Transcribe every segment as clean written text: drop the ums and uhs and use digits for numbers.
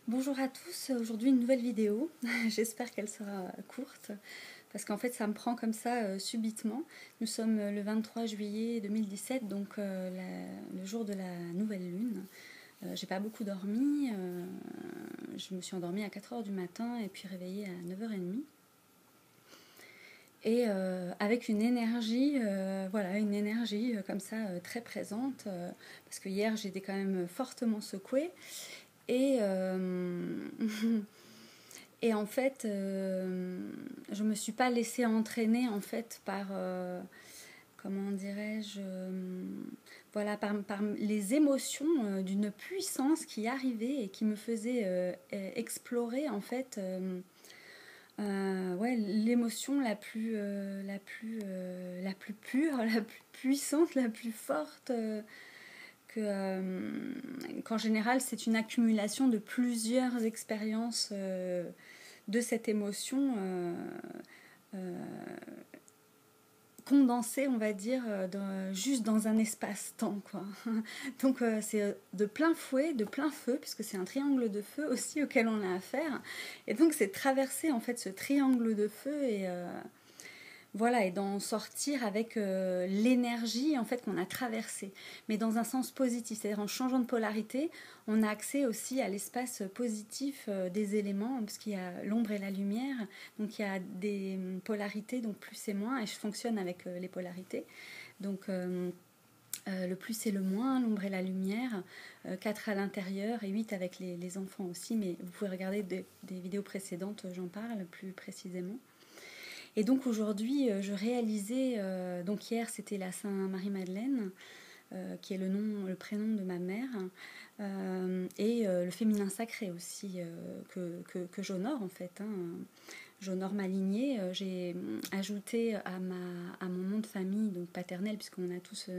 Bonjour à tous, aujourd'hui une nouvelle vidéo, j'espère qu'elle sera courte parce qu'en fait ça me prend comme ça subitement. Nous sommes le 23 juillet 2017, donc le jour de la nouvelle lune. J'ai pas beaucoup dormi, je me suis endormie à 4 h du matin et puis réveillée à 9 h 30. Et avec une énergie, voilà, une énergie comme ça très présente, parce que hier j'étais quand même fortement secouée. Et, et en fait, je me suis pas laissée entraîner en fait par, comment dirais-je, voilà, par les émotions d'une puissance qui arrivait et qui me faisait explorer en fait, ouais, l'émotion la plus pure, la plus puissante, la plus forte. Qu'en général c'est une accumulation de plusieurs expériences de cette émotion condensée, on va dire, juste dans un espace-temps, quoi. Donc c'est de plein fouet, de plein feu, puisque c'est un triangle de feu aussi auquel on a affaire. Et donc c'est traverser en fait ce triangle de feu et voilà, et d'en sortir avec l'énergie en fait qu'on a traversée, mais dans un sens positif, c'est-à-dire en changeant de polarité, on a accès aussi à l'espace positif des éléments, parce qu'il y a l'ombre et la lumière, donc il y a des polarités, donc plus et moins, et je fonctionne avec les polarités, donc le plus et le moins, l'ombre et la lumière, 4 à l'intérieur et 8 avec les enfants aussi, mais vous pouvez regarder des vidéos précédentes, j'en parle plus précisément. Et donc aujourd'hui, je réalisais, donc hier c'était la Saint-Marie-Madeleine, qui est le prénom de ma mère, et le féminin sacré aussi, que j'honore en fait. J'honore ma lignée. J'ai ajouté à mon nom de famille, donc paternel, puisqu'on a tous,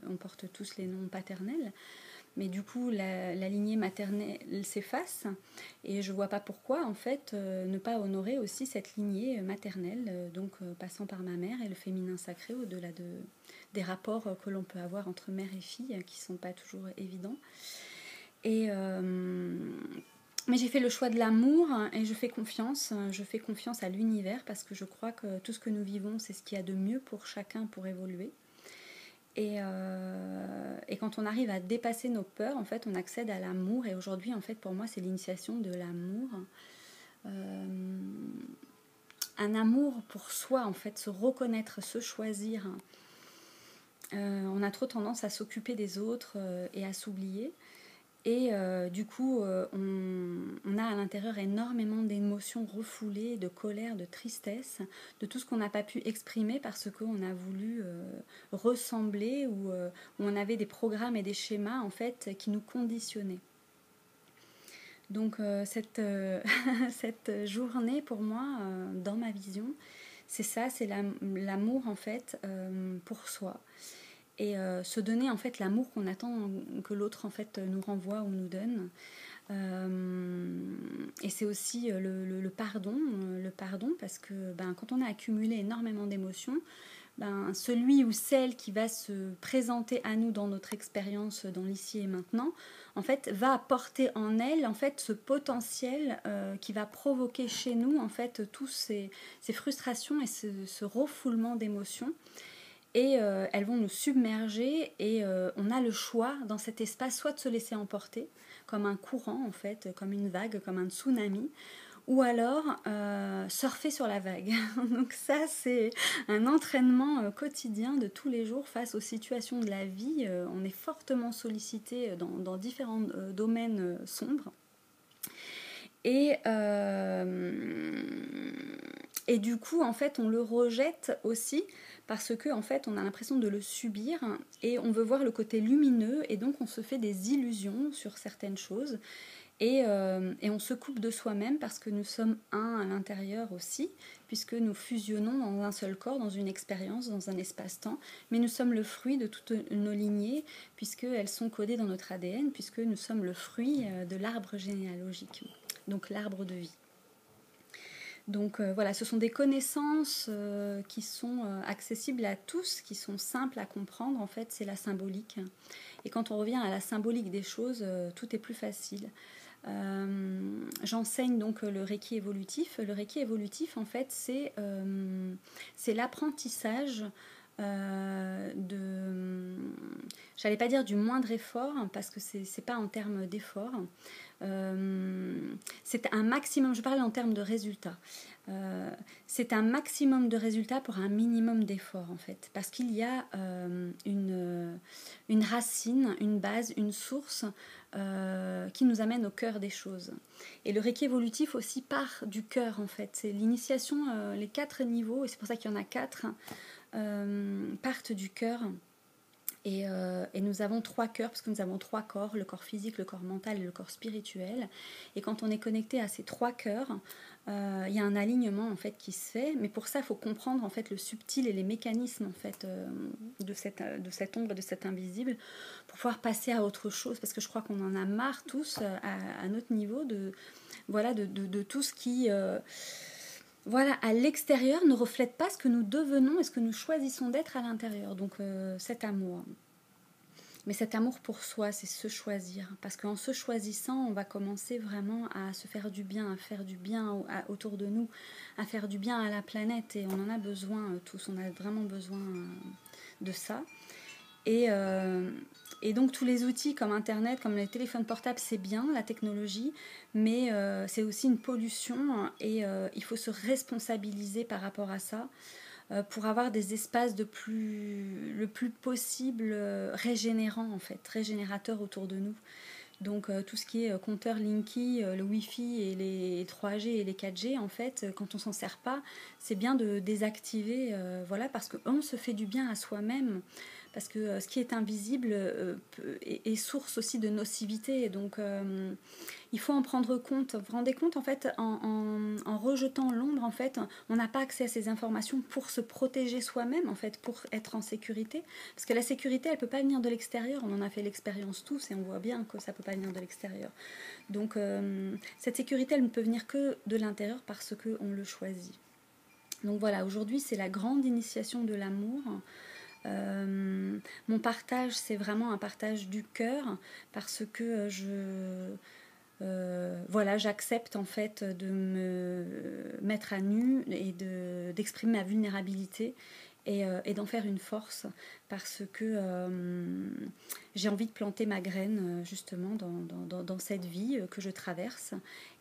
on porte tous les noms paternels. Mais du coup, la lignée maternelle s'efface et je vois pas pourquoi, en fait, ne pas honorer aussi cette lignée maternelle, donc passant par ma mère et le féminin sacré, au-delà des rapports que l'on peut avoir entre mère et fille, qui sont pas toujours évidents. Et mais j'ai fait le choix de l'amour et je fais confiance à l'univers, parce que je crois que tout ce que nous vivons, c'est ce qu'il y a de mieux pour chacun pour évoluer. Et quand on arrive à dépasser nos peurs, en fait, on accède à l'amour. Et aujourd'hui, en fait, pour moi, c'est l'initiation de l'amour. Un amour pour soi, en fait, se reconnaître, se choisir. On a trop tendance à s'occuper des autres et à s'oublier. Et du coup, on a à l'intérieur énormément d'émotions refoulées, de colère, de tristesse, de tout ce qu'on n'a pas pu exprimer parce qu'on a voulu ressembler, ou on avait des programmes et des schémas en fait qui nous conditionnaient. Donc cette journée pour moi, dans ma vision, c'est ça, c'est l'amour en fait pour soi. Et se donner en fait l'amour qu'on attend que l'autre en fait nous renvoie ou nous donne. Et c'est aussi le pardon, parce que quand on a accumulé énormément d'émotions, celui ou celle qui va se présenter à nous dans notre expérience, dans l'ici et maintenant, en fait, va apporter en elle en fait ce potentiel qui va provoquer chez nous en fait tous ces frustrations et ce refoulement d'émotions. Et elles vont nous submerger, et on a le choix dans cet espace soit de se laisser emporter comme un courant en fait, comme une vague, comme un tsunami, ou alors surfer sur la vague. Donc ça, c'est un entraînement quotidien de tous les jours face aux situations de la vie. On est fortement sollicité dans différents domaines sombres. Et du coup, en fait, on le rejette aussi parce que, en fait, on a l'impression de le subir et on veut voir le côté lumineux, et donc on se fait des illusions sur certaines choses. Et on se coupe de soi-même parce que nous sommes un à l'intérieur aussi, puisque nous fusionnons dans un seul corps, dans une expérience, dans un espace-temps, mais nous sommes le fruit de toutes nos lignées, puisqu'elles sont codées dans notre ADN, puisque nous sommes le fruit de l'arbre généalogique, donc l'arbre de vie. Donc voilà, ce sont des connaissances qui sont accessibles à tous, qui sont simples à comprendre. En fait, c'est la symbolique. Et quand on revient à la symbolique des choses, tout est plus facile. J'enseigne donc le Reiki évolutif. Le Reiki évolutif, en fait, c'est l'apprentissage j'allais pas dire du moindre effort, parce que c'est pas en termes d'effort. C'est un maximum, je parle en termes de résultats. C'est un maximum de résultats pour un minimum d'efforts, en fait, parce qu'il y a une racine, une base, une source qui nous amène au cœur des choses. Et le Reiki évolutif aussi part du cœur, en fait. C'est l'initiation, les 4 niveaux, et c'est pour ça qu'il y en a 4, partent du cœur. Et nous avons 3 cœurs, parce que nous avons 3 corps, le corps physique, le corps mental et le corps spirituel. Et quand on est connecté à ces 3 cœurs, il y a un alignement, en fait, qui se fait. Mais pour ça, il faut comprendre, en fait, le subtil et les mécanismes, en fait, de cette ombre et de cet invisible, pour pouvoir passer à autre chose. Parce que je crois qu'on en a marre tous, à notre niveau, de tout ce qui... à l'extérieur ne reflète pas ce que nous devenons et ce que nous choisissons d'être à l'intérieur. Donc cet amour. Mais cet amour pour soi, c'est se choisir. Parce qu'en se choisissant, on va commencer vraiment à se faire du bien, à faire du bien autour de nous, à faire du bien à la planète. Et on en a besoin tous, on a vraiment besoin de ça. Et donc tous les outils comme Internet, comme les téléphones portables, c'est bien, la technologie, mais c'est aussi une pollution et il faut se responsabiliser par rapport à ça pour avoir des espaces le plus possible régénérants, en fait, régénérateurs autour de nous. Donc tout ce qui est compteur Linky, le Wi-Fi et les 3G et les 4G, en fait, quand on s'en sert pas, c'est bien de désactiver, parce qu'on se fait du bien à soi-même. Parce que ce qui est invisible est source aussi de nocivité. Donc il faut en prendre compte. Vous vous rendez compte, en fait, en rejetant l'ombre, en fait, on n'a pas accès à ces informations pour se protéger soi-même, en fait, pour être en sécurité. Parce que la sécurité, elle ne peut pas venir de l'extérieur. On en a fait l'expérience tous et on voit bien que ça ne peut pas venir de l'extérieur. Donc cette sécurité, elle ne peut venir que de l'intérieur parce qu'on le choisit. Donc voilà, aujourd'hui, c'est la grande initiation de l'amour. Mon partage, c'est vraiment un partage du cœur parce que j'accepte, en fait, de me mettre à nu et d'exprimer ma vulnérabilité et d'en faire une force parce que j'ai envie de planter ma graine justement dans cette vie que je traverse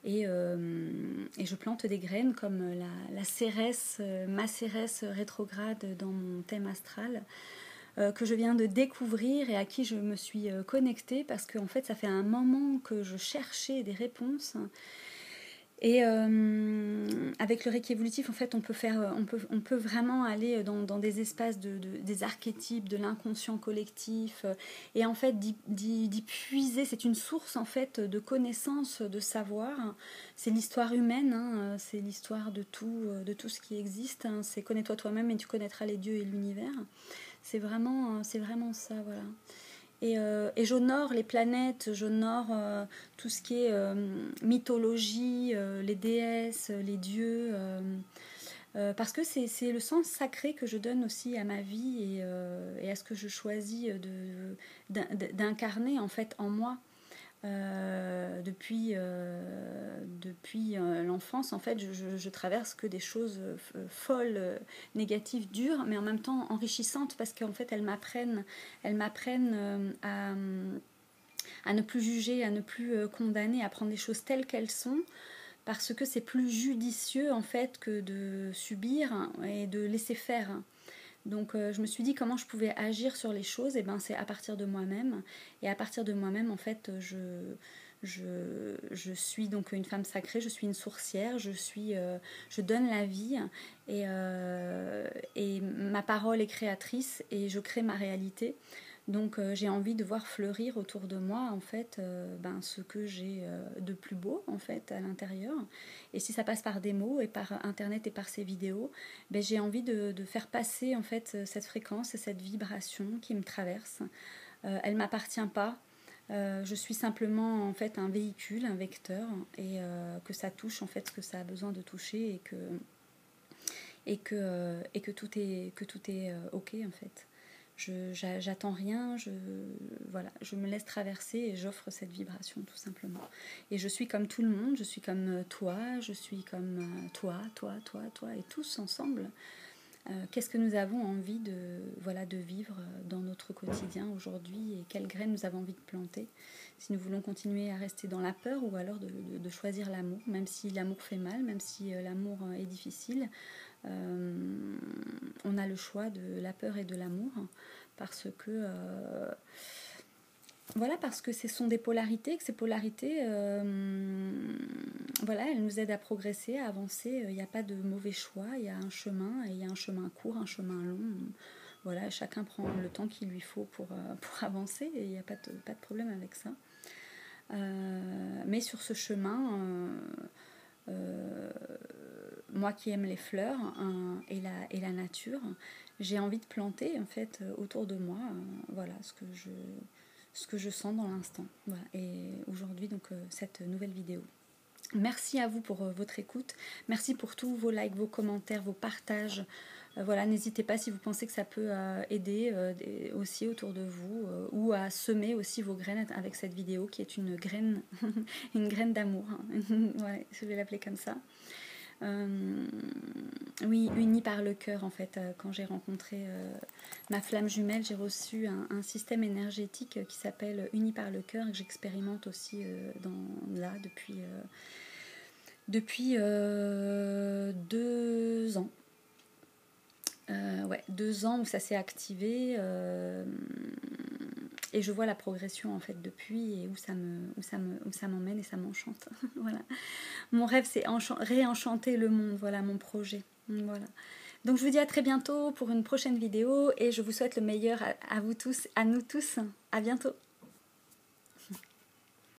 et je plante des graines comme la cérès, ma cérès rétrograde dans mon thème astral que je viens de découvrir et à qui je me suis connectée parce que, en fait, ça fait un moment que je cherchais des réponses. Et avec le Reiki évolutif, en fait, on peut vraiment aller dans des espaces des archétypes, de l'inconscient collectif, et en fait d'y puiser. C'est une source, en fait, de connaissances, de savoir. C'est l'histoire humaine, hein, c'est l'histoire de tout ce qui existe. Hein. C'est connais-toi toi-même et tu connaîtras les dieux et l'univers. C'est vraiment ça, voilà. Et j'honore les planètes, j'honore tout ce qui est mythologie, les déesses, les dieux, parce que c'est le sens sacré que je donne aussi à ma vie et à ce que je choisis d'incarner, en fait, en moi. Depuis l'enfance, en fait, je traverse que des choses folles, négatives, dures, mais en même temps enrichissantes parce qu'en fait elles m'apprennent à ne plus juger, à ne plus condamner, à prendre les choses telles qu'elles sont, parce que c'est plus judicieux, en fait, que de subir et de laisser faire. Donc je me suis dit comment je pouvais agir sur les choses, et ben c'est à partir de moi-même. Et à partir de moi-même, en fait, je suis donc une femme sacrée, je suis une sourcière, je donne la vie et ma parole est créatrice et je crée ma réalité. Donc j'ai envie de voir fleurir autour de moi, en fait, ce que j'ai de plus beau, en fait, à l'intérieur. Et si ça passe par des mots et par Internet et par ces vidéos, j'ai envie de faire passer, en fait, cette fréquence et cette vibration qui me traverse. Elle ne m'appartient pas. Je suis simplement, en fait, un véhicule, un vecteur, et que ça touche, en fait, ce que ça a besoin de toucher et que tout est ok, en fait. j'attends rien, voilà, je me laisse traverser et j'offre cette vibration tout simplement. Et je suis comme tout le monde, je suis comme toi, je suis comme toi, et tous ensemble. Qu'est-ce que nous avons envie de vivre dans notre quotidien aujourd'hui et quelles graines nous avons envie de planter, si nous voulons continuer à rester dans la peur ou alors de choisir l'amour, même si l'amour fait mal, même si l'amour est difficile. On a le choix de la peur et de l'amour parce que parce que ce sont des polarités, que ces polarités elles nous aident à progresser, à avancer. Il n'y a pas de mauvais choix, il y a un chemin, et il y a un chemin court, un chemin long. Voilà, chacun prend le temps qu'il lui faut pour avancer et il n'y a pas de problème avec ça. Mais sur ce chemin, moi qui aime les fleurs et la nature, j'ai envie de planter en fait autour de moi ce que je sens dans l'instant. Voilà. Et aujourd'hui, donc, cette nouvelle vidéo. Merci à vous pour votre écoute. Merci pour tous vos likes, vos commentaires, vos partages. Voilà, n'hésitez pas si vous pensez que ça peut aider aussi autour de vous ou à semer aussi vos graines avec cette vidéo qui est une graine, une graine d'amour. Ouais, je vais l'appeler comme ça. Oui, unie par le cœur en fait. Quand j'ai rencontré ma flamme jumelle, j'ai reçu un système énergétique qui s'appelle Unie par le cœur et que j'expérimente aussi depuis 2 ans. 2 ans où ça s'est activé et je vois la progression en fait depuis et où ça m'emmène et ça m'enchante. Voilà. Mon rêve c'est réenchanter le monde, voilà mon projet. Voilà. Donc je vous dis à très bientôt pour une prochaine vidéo et je vous souhaite le meilleur à vous tous, à nous tous. À bientôt.